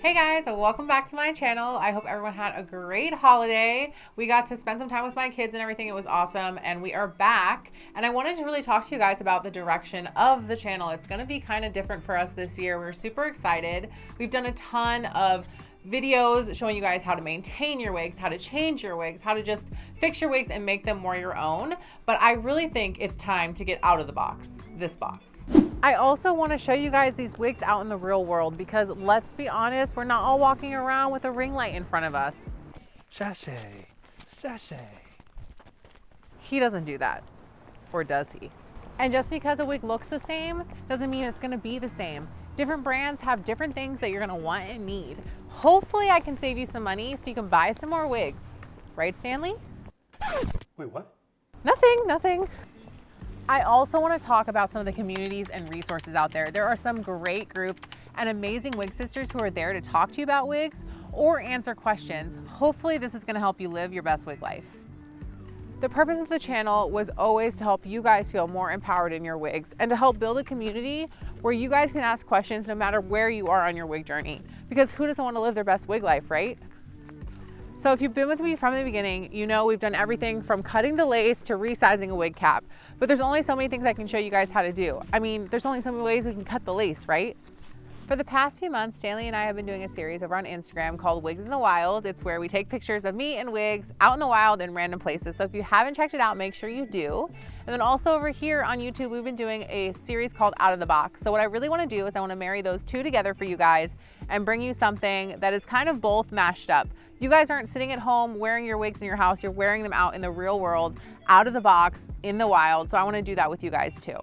Hey guys, welcome back to my channel. I hope everyone had a great holiday. We got to spend some time with my kids and everything. It was awesome. And we are back. And I wanted to really talk to you guys about the direction of the channel. It's going to be kind of different for us this year. We're super excited. We've done a ton of videos showing you guys how to maintain your wigs, how to change your wigs, how to just fix your wigs and make them more your own. But I really think it's time to get out of the box, this box. I also want to show you guys these wigs out in the real world because let's be honest, we're not all walking around with a ring light in front of us. Sashay, sashay. He doesn't do that, or does he? And just because a wig looks the same doesn't mean it's going to be the same. Different brands have different things that you're going to want and need. Hopefully I can save you some money so you can buy some more wigs. Right, Stanley? Wait, what? Nothing. I also want to talk about some of the communities and resources out there. There are some great groups and amazing wig sisters who are there to talk to you about wigs or answer questions. Hopefully this is going to help you live your best wig life. The purpose of the channel was always to help you guys feel more empowered in your wigs and to help build a community where you guys can ask questions no matter where you are on your wig journey. Because who doesn't want to live their best wig life, right? So if you've been with me from the beginning, you know we've done everything from cutting the lace to resizing a wig cap. But there's only so many things I can show you guys how to do. I mean, there's only so many ways we can cut the lace, right? For the past few months, Stanley and I have been doing a series over on Instagram called Wigs in the Wild. It's where we take pictures of me and wigs out in the wild in random places. So if you haven't checked it out, make sure you do. And then also over here on YouTube, we've been doing a series called Out of the Box. So what I really want to do is I want to marry those two together for you guys and bring you something that is kind of both mashed up. You guys aren't sitting at home wearing your wigs in your house. You're wearing them out in the real world, out of the box, in the wild. So I want to do that with you guys too.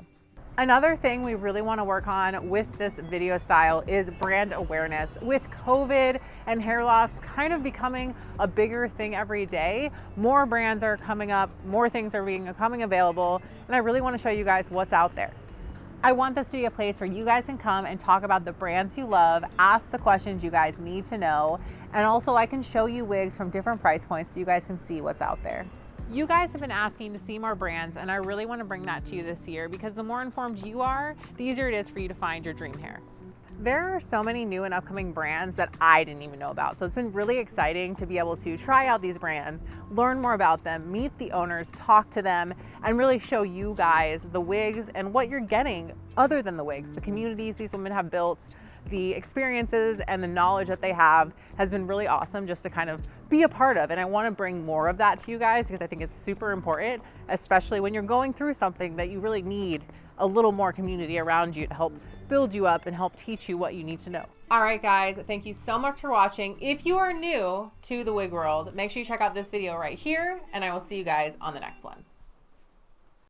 Another thing we really want to work on with this video style is brand awareness. With COVID and hair loss kind of becoming a bigger thing every day, more brands are coming up, more things are becoming available, and I really want to show you guys what's out there. I want this to be a place where you guys can come and talk about the brands you love, ask the questions you guys need to know, and also I can show you wigs from different price points so you guys can see what's out there. You guys have been asking to see more brands, and I really want to bring that to you this year because the more informed you are, the easier it is for you to find your dream hair. There are so many new and upcoming brands that I didn't even know about. So it's been really exciting to be able to try out these brands, learn more about them, meet the owners, talk to them, and really show you guys the wigs and what you're getting other than the wigs. The communities these women have built, the experiences and the knowledge that they have has been really awesome just to kind of be a part of. And I want to bring more of that to you guys because I think it's super important, especially when you're going through something that you really need a little more community around you to help build you up and help teach you what you need to know. All right, guys, thank you so much for watching. If you are new to the wig world, make sure you check out this video right here, and I will see you guys on the next one.